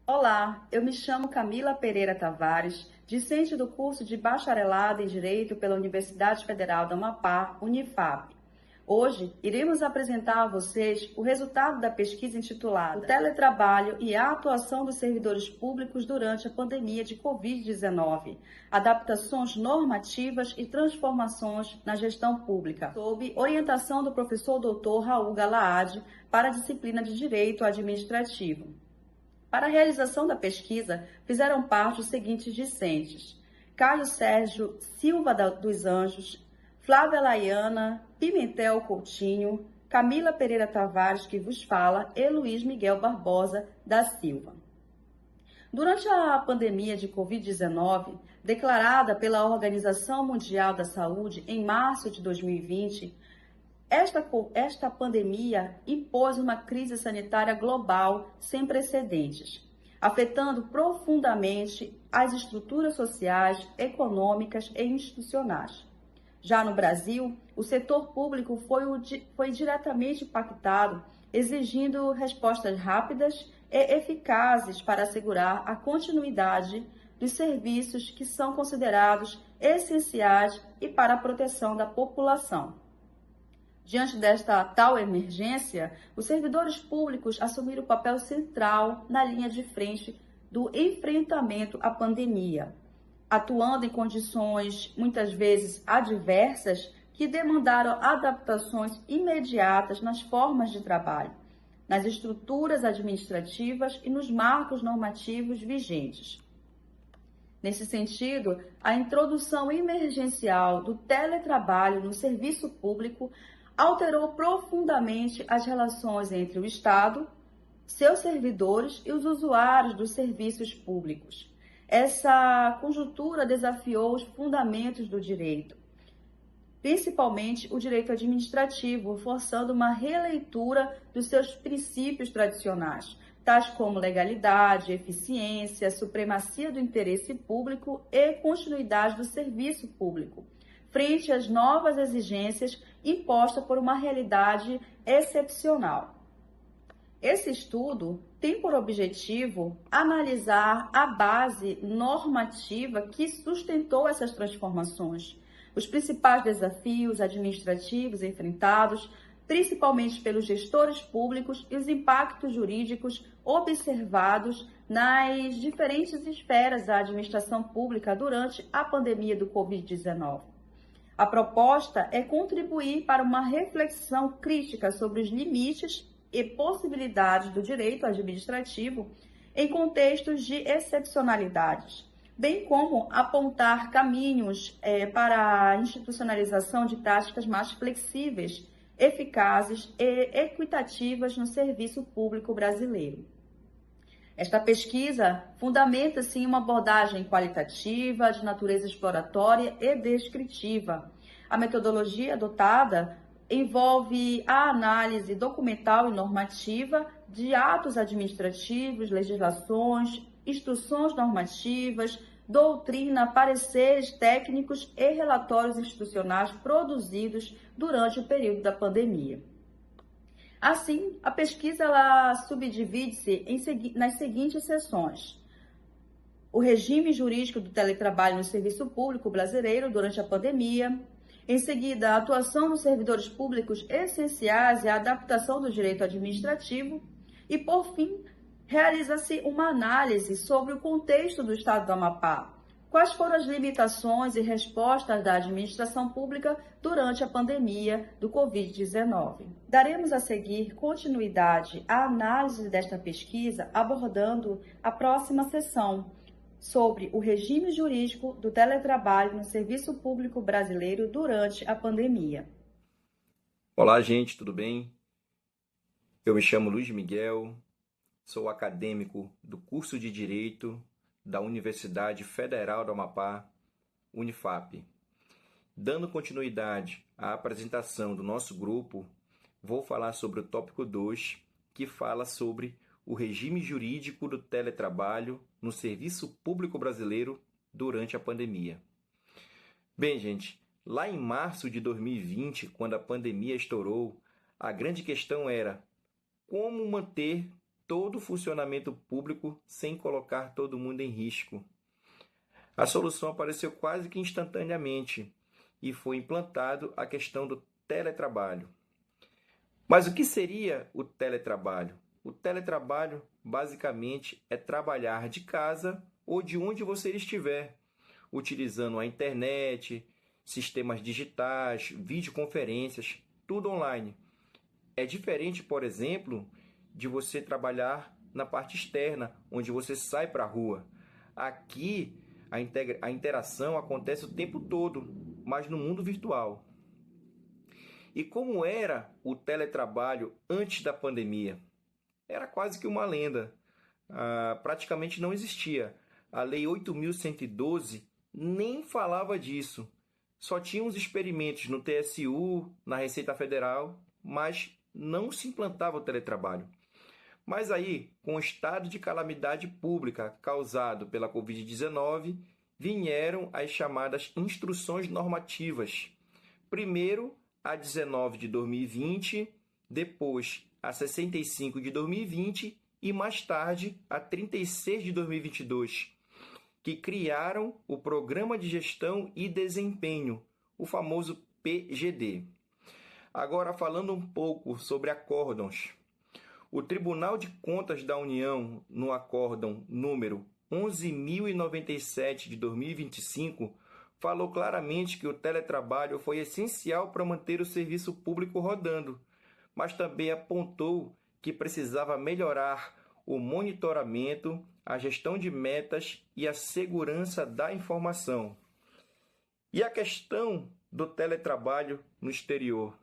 Olá, eu me chamo Camila Pereira Tavares, discente do curso de Bacharelado em Direito pela Universidade Federal do Amapá, Unifap. Hoje, iremos apresentar a vocês o resultado da pesquisa intitulada O Teletrabalho e a Atuação dos Servidores Públicos durante a Pandemia de Covid-19, Adaptações Normativas e Transformações na Gestão Pública, sob orientação do professor Dr. Raul Galaad, para a disciplina de Direito Administrativo. Para a realização da pesquisa, fizeram parte os seguintes discentes: Caio Sérgio Silva dos Anjos, Flávia Laiana Pimentel Coutinho, Camila Pereira Tavares, que vos fala, e Luiz Miguel Barbosa da Silva. Durante a pandemia de Covid-19, declarada pela Organização Mundial da Saúde em março de 2020, esta pandemia impôs uma crise sanitária global sem precedentes, afetando profundamente as estruturas sociais, econômicas e institucionais. Já no Brasil, o setor público foi diretamente impactado, exigindo respostas rápidas e eficazes para assegurar a continuidade dos serviços que são considerados essenciais e para a proteção da população. Diante desta tal emergência, os servidores públicos assumiram o papel central na linha de frente do enfrentamento à pandemia, atuando em condições muitas vezes adversas que demandaram adaptações imediatas nas formas de trabalho, nas estruturas administrativas e nos marcos normativos vigentes. Nesse sentido, a introdução emergencial do teletrabalho no serviço público alterou profundamente as relações entre o Estado, seus servidores e os usuários dos serviços públicos. Essa conjuntura desafiou os fundamentos do direito, principalmente o direito administrativo, forçando uma releitura dos seus princípios tradicionais, tais como legalidade, eficiência, supremacia do interesse público e continuidade do serviço público, frente às novas exigências impostas por uma realidade excepcional. Esse estudo tem por objetivo analisar a base normativa que sustentou essas transformações, os principais desafios administrativos enfrentados, principalmente pelos gestores públicos, e os impactos jurídicos observados nas diferentes esferas da administração pública durante a pandemia do Covid-19. A proposta é contribuir para uma reflexão crítica sobre os limites e possibilidades do direito administrativo em contextos de excepcionalidades, bem como apontar caminhos para a institucionalização de práticas mais flexíveis, eficazes e equitativas no serviço público brasileiro. Esta pesquisa fundamenta-se em uma abordagem qualitativa, de natureza exploratória e descritiva. A metodologia adotada envolve a análise documental e normativa de atos administrativos, legislações, instruções normativas, doutrina, pareceres técnicos e relatórios institucionais produzidos durante o período da pandemia. Assim, a pesquisa subdivide-se nas seguintes seções: o regime jurídico do teletrabalho no serviço público brasileiro durante a pandemia, em seguida, a atuação dos servidores públicos essenciais e a adaptação do direito administrativo, e, por fim, realiza-se uma análise sobre o contexto do Estado do Amapá. Quais foram as limitações e respostas da administração pública durante a pandemia do Covid-19? Daremos a seguir continuidade à análise desta pesquisa, abordando a próxima sessão sobre o regime jurídico do teletrabalho no serviço público brasileiro durante a pandemia. Olá, gente, tudo bem? Eu me chamo Luiz Miguel, sou acadêmico do curso de Direito da Universidade Federal do Amapá, Unifap. Dando continuidade à apresentação do nosso grupo, vou falar sobre o tópico 2, que fala sobre o regime jurídico do teletrabalho no serviço público brasileiro durante a pandemia. Bem, gente, lá em março de 2020, quando a pandemia estourou, a grande questão era como manter todo o funcionamento público sem colocar todo mundo em risco. A solução apareceu quase que instantaneamente e foi implantado a questão do teletrabalho. Mas o que seria o teletrabalho? O teletrabalho, basicamente, é trabalhar de casa ou de onde você estiver, utilizando a internet, sistemas digitais, videoconferências, tudo online. É diferente, por exemplo, de você trabalhar na parte externa, onde você sai para a rua. Aqui, a interação acontece o tempo todo, mas no mundo virtual. E como era o teletrabalho antes da pandemia? Era quase que uma lenda. Praticamente não existia. A Lei 8.112 nem falava disso. Só tinha uns experimentos no TSU, na Receita Federal, mas não se implantava o teletrabalho. Mas aí, com o estado de calamidade pública causado pela Covid-19, vieram as chamadas instruções normativas. Primeiro, a 19 de 2020, depois a 65 de 2020 e mais tarde a 36 de 2022, que criaram o Programa de Gestão e Desempenho, o famoso PGD. Agora, falando um pouco sobre acórdãos. O Tribunal de Contas da União, no acórdão número 11.097 de 2025, falou claramente que o teletrabalho foi essencial para manter o serviço público rodando, mas também apontou que precisava melhorar o monitoramento, a gestão de metas e a segurança da informação. E a questão do teletrabalho no exterior.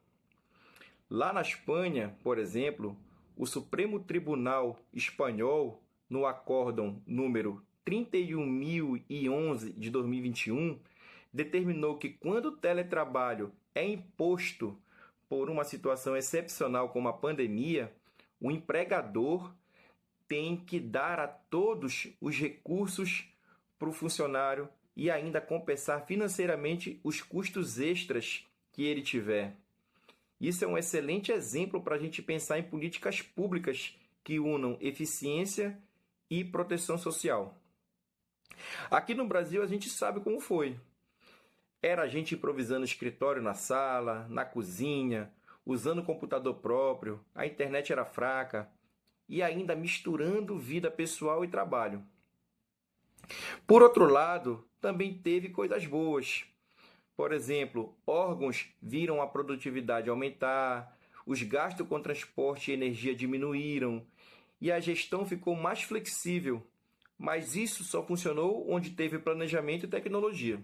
Lá na Espanha, por exemplo, o Supremo Tribunal Espanhol, no acórdão número 31.011 de 2021, determinou que quando o teletrabalho é imposto por uma situação excepcional como a pandemia, o empregador tem que dar a todos os recursos para o funcionário e ainda compensar financeiramente os custos extras que ele tiver. Isso é um excelente exemplo para a gente pensar em políticas públicas que unam eficiência e proteção social. Aqui no Brasil a gente sabe como foi. Era a gente improvisando escritório na sala, na cozinha, usando computador próprio, a internet era fraca e ainda misturando vida pessoal e trabalho. Por outro lado, também teve coisas boas. Por exemplo, órgãos viram a produtividade aumentar, os gastos com transporte e energia diminuíram e a gestão ficou mais flexível. Mas isso só funcionou onde teve planejamento e tecnologia.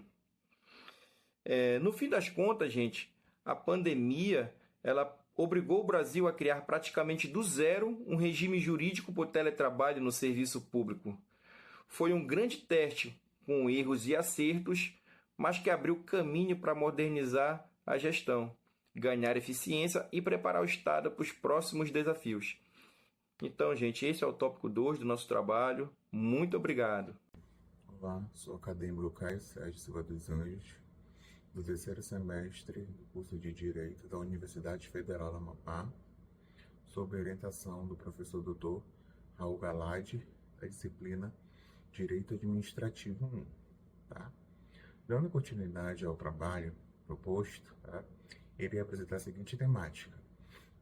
No fim das contas, gente, a pandemia ela obrigou o Brasil a criar praticamente do zero um regime jurídico por teletrabalho no serviço público. Foi um grande teste com erros e acertos, mas que abriu caminho para modernizar a gestão, ganhar eficiência e preparar o Estado para os próximos desafios. Então, gente, esse é o tópico 2 do nosso trabalho. Muito obrigado. Olá, sou o acadêmico Caio Sérgio Silva dos Anjos, do terceiro semestre do curso de Direito da Universidade Federal do Amapá, sob orientação do professor Dr. Raul Galade, da disciplina Direito Administrativo 1. Tá? Dando continuidade ao trabalho proposto, irei apresentar a seguinte temática: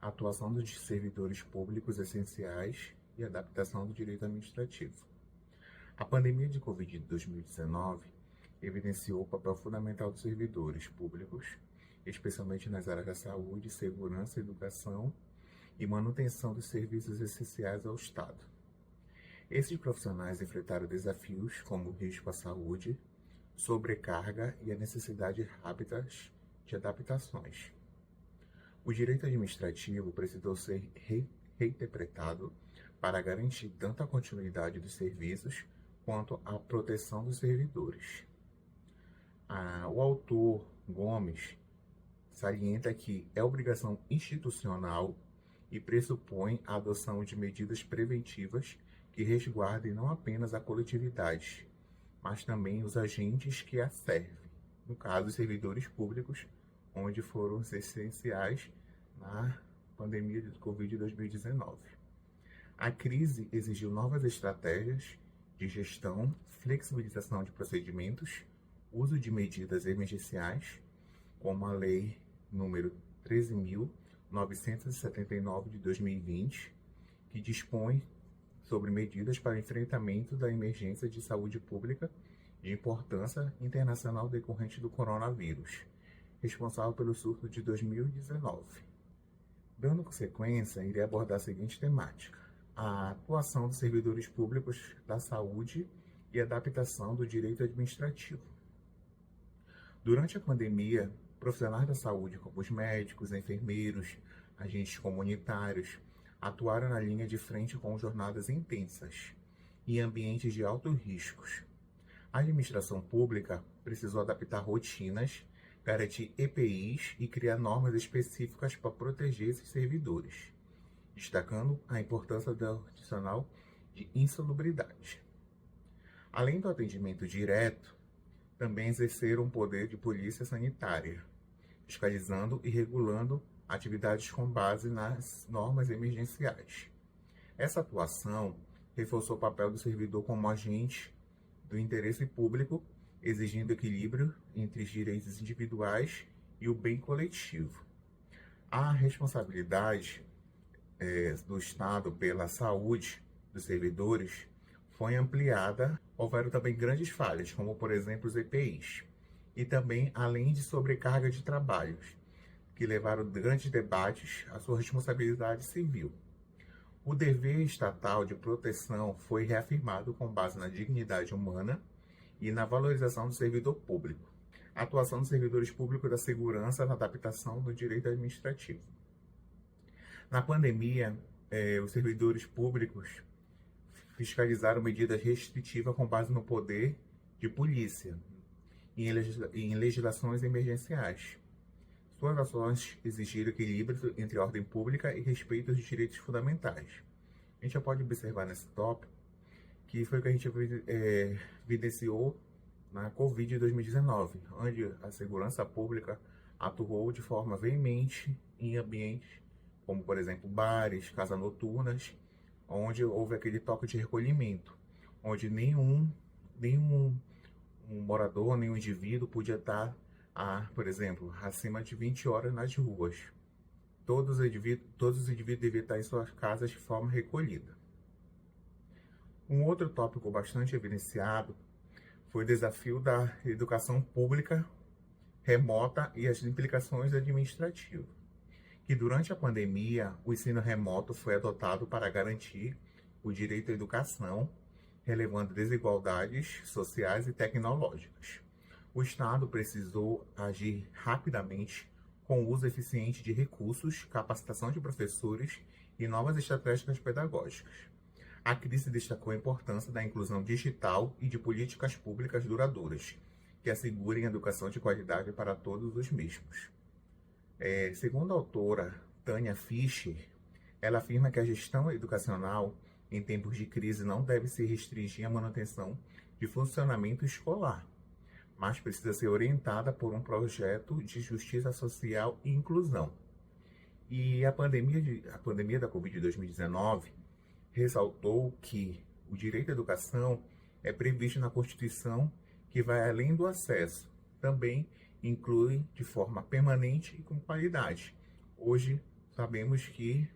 a atuação dos servidores públicos essenciais e adaptação do direito administrativo. A pandemia de Covid-19 evidenciou o papel fundamental dos servidores públicos, especialmente nas áreas da saúde, segurança, educação e manutenção dos serviços essenciais ao Estado. Esses profissionais enfrentaram desafios como o risco à saúde, sobrecarga e a necessidade rápida de adaptações. O direito administrativo precisou ser reinterpretado para garantir tanto a continuidade dos serviços quanto a proteção dos servidores. O autor Gomes salienta que é obrigação institucional e pressupõe a adoção de medidas preventivas que resguardem não apenas a coletividade, mas também os agentes que a servem, no caso, os servidores públicos, onde foram essenciais na pandemia de Covid-19. A crise exigiu novas estratégias de gestão, flexibilização de procedimentos, uso de medidas emergenciais, como a Lei número 13.979 de 2020, que dispõe sobre medidas para enfrentamento da emergência de saúde pública de importância internacional decorrente do coronavírus, responsável pelo surto de 2019. Dando sequência, irei abordar a seguinte temática: a atuação dos servidores públicos da saúde e adaptação do direito administrativo. Durante a pandemia, profissionais da saúde, como os médicos, enfermeiros, agentes comunitários, atuaram na linha de frente com jornadas intensas em ambientes de altos riscos. A administração pública precisou adaptar rotinas, garantir EPIs e criar normas específicas para proteger esses servidores, destacando a importância da adicional de insalubridade. Além do atendimento direto, também exerceram um poder de polícia sanitária, fiscalizando e regulando atividades com base nas normas emergenciais. Essa atuação reforçou o papel do servidor como agente do interesse público, exigindo equilíbrio entre os direitos individuais e o bem coletivo. A responsabilidade do Estado pela saúde dos servidores foi ampliada. Houveram também grandes falhas, como por exemplo os EPIs, e também além de sobrecarga de trabalhos, que levaram grandes debates à sua responsabilidade civil. O dever estatal de proteção foi reafirmado com base na dignidade humana e na valorização do servidor público. A atuação dos servidores públicos da segurança na adaptação do direito administrativo. Na pandemia, os servidores públicos fiscalizaram medidas restritivas com base no poder de polícia em legislações emergenciais. Suas ações exigiram equilíbrio entre ordem pública e respeito aos direitos fundamentais. A gente já pode observar nesse tópico que foi o que a gente evidenciou na Covid de 2019, onde a segurança pública atuou de forma veemente em ambientes como, por exemplo, bares, casas noturnas, onde houve aquele toque de recolhimento, onde nenhum morador, nenhum indivíduo podia estar, por exemplo, acima de 20 horas nas ruas. Todos os indivíduos deviam estar em suas casas de forma recolhida. Um outro tópico bastante evidenciado foi o desafio da educação pública remota e as implicações administrativas, que durante a pandemia o ensino remoto foi adotado para garantir o direito à educação, relevando desigualdades sociais e tecnológicas. O Estado precisou agir rapidamente com o uso eficiente de recursos, capacitação de professores e novas estratégias pedagógicas. A crise destacou a importância da inclusão digital e de políticas públicas duradouras, que assegurem educação de qualidade para todos os mesmos. Segundo a autora Tânia Fischer, ela afirma que a gestão educacional em tempos de crise não deve se restringir à manutenção de funcionamento escolar, mas precisa ser orientada por um projeto de justiça social e inclusão. E a pandemia da Covid de 2019 ressaltou que o direito à educação é previsto na Constituição, que vai além do acesso, também inclui de forma permanente e com qualidade. Hoje sabemos que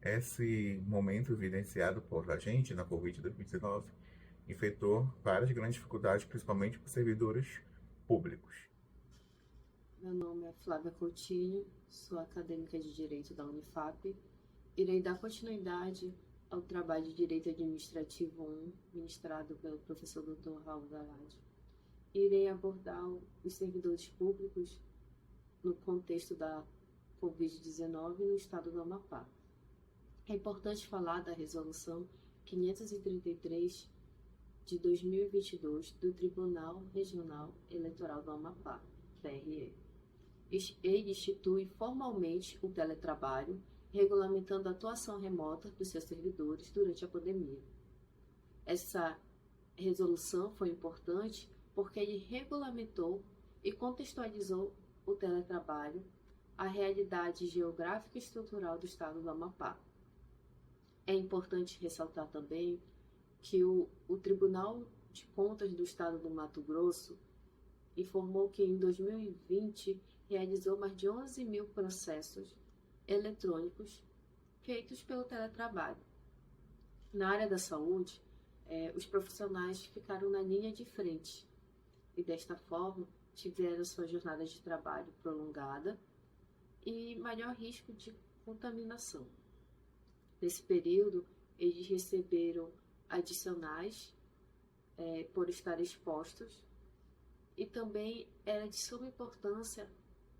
esse momento evidenciado por a gente na Covid de 2019 enfrentou várias grandes dificuldades, principalmente para os servidores públicos. Meu nome é Flávia Coutinho, sou acadêmica de Direito da Unifap. Irei dar continuidade ao trabalho de Direito Administrativo 1, ministrado pelo professor Dr. Raul Galadi. Irei abordar os servidores públicos no contexto da Covid-19 no estado do Amapá. É importante falar da Resolução 533 de 2022 do Tribunal Regional Eleitoral do Amapá, TRE. Ele institui formalmente o teletrabalho, regulamentando a atuação remota dos seus servidores durante a pandemia. Essa resolução foi importante porque ele regulamentou e contextualizou o teletrabalho à realidade geográfica e estrutural do estado do Amapá. É importante ressaltar também que o Tribunal de Contas do Estado do Mato Grosso informou que em 2020 realizou mais de 11 mil processos eletrônicos feitos pelo teletrabalho. Na área da saúde, os profissionais ficaram na linha de frente e, desta forma, tiveram sua jornada de trabalho prolongada e maior risco de contaminação. Nesse período, eles receberam adicionais por estar expostos, e também era de suma importância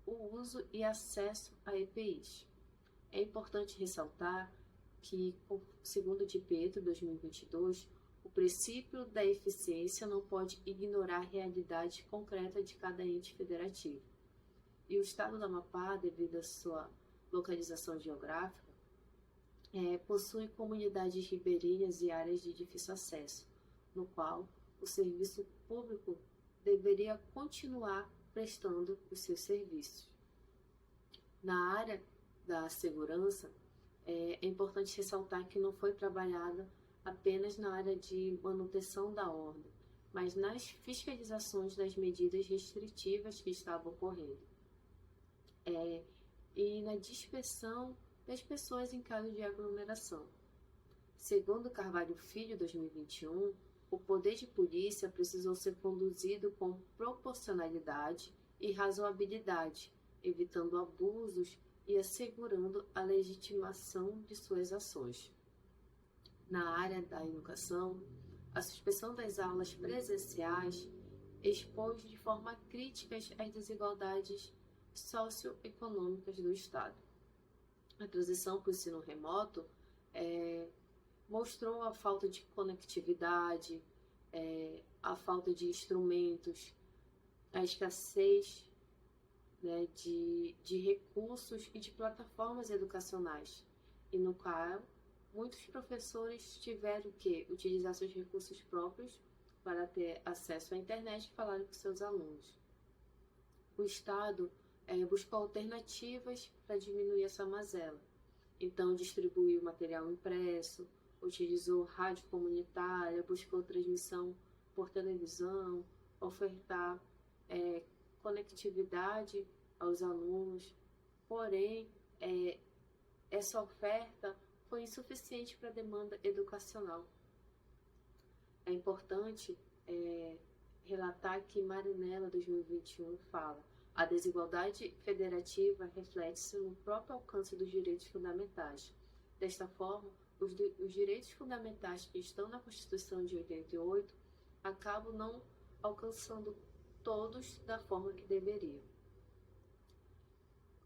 o uso e acesso a EPIs. É importante ressaltar que, segundo o DiPietro 2022, o princípio da eficiência não pode ignorar a realidade concreta de cada ente federativo. E o estado do Amapá, devido à sua localização geográfica, possui comunidades ribeirinhas e áreas de difícil acesso, no qual o serviço público deveria continuar prestando os seus serviços. Na área da segurança, é importante ressaltar que não foi trabalhada apenas na área de manutenção da ordem, mas nas fiscalizações das medidas restritivas que estavam ocorrendo, e na dispersão das pessoas em caso de aglomeração. Segundo Carvalho Filho, 2021, o poder de polícia precisou ser conduzido com proporcionalidade e razoabilidade, evitando abusos e assegurando a legitimação de suas ações. Na área da educação, a suspensão das aulas presenciais expôs de forma crítica as desigualdades socioeconômicas do Estado. A transição para o ensino remoto mostrou a falta de conectividade, a falta de instrumentos, a escassez de recursos e de plataformas educacionais, e no qual muitos professores tiveram que utilizar seus recursos próprios para ter acesso à internet e falar com seus alunos. O Estado buscou alternativas para diminuir essa mazela. Então, distribuiu material impresso, utilizou rádio comunitária, buscou transmissão por televisão, ofertar conectividade aos alunos. Porém, essa oferta foi insuficiente para a demanda educacional. É importante relatar que Marinella 2021 fala: a desigualdade federativa reflete-se no próprio alcance dos direitos fundamentais. Desta forma, os direitos fundamentais que estão na Constituição de 88 acabam não alcançando todos da forma que deveriam.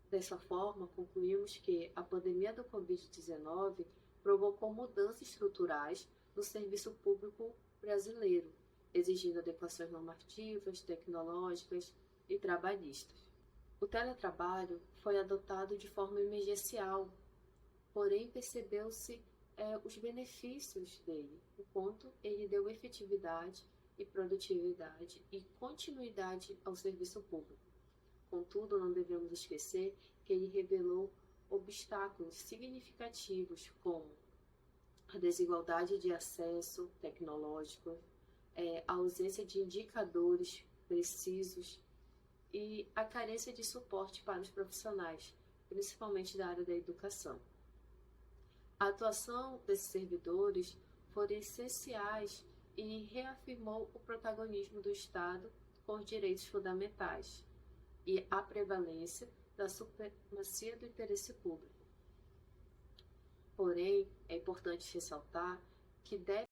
Dessa forma, concluímos que a pandemia do Covid-19 provocou mudanças estruturais no serviço público brasileiro, exigindo adequações normativas, tecnológicas e trabalhistas. O teletrabalho foi adotado de forma emergencial, porém percebeu-se os benefícios dele, o quanto ele deu efetividade e produtividade e continuidade ao serviço público. Contudo, não devemos esquecer que ele revelou obstáculos significativos como a desigualdade de acesso tecnológico, a ausência de indicadores precisos e a carência de suporte para os profissionais, principalmente da área da educação. A atuação desses servidores foram essenciais e reafirmou o protagonismo do Estado com os direitos fundamentais e a prevalência da supremacia do interesse público. Porém, é importante ressaltar que deve